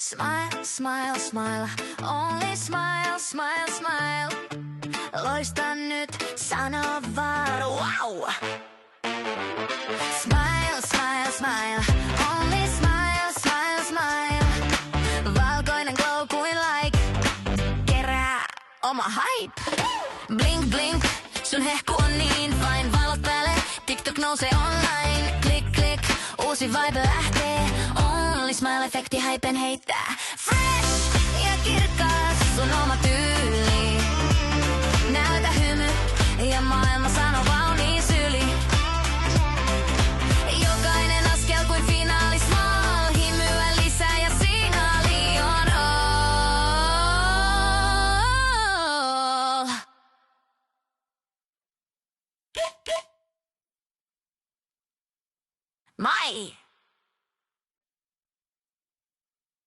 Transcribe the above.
Smile, smile, smile, only smile, smile, smile. Loista nyt, sano vaan wow. Smile, smile, smile, only smile, smile, smile. Valkoinen glow kuin like, kerää oma hype. Blink, blink, sun hehku on niin fine. Valot päälle, TikTok nousee online. Klik, klik, uusi vibe lähtee. Only smile-efekti hypen heittää. Fresh ja kirkas, sun oma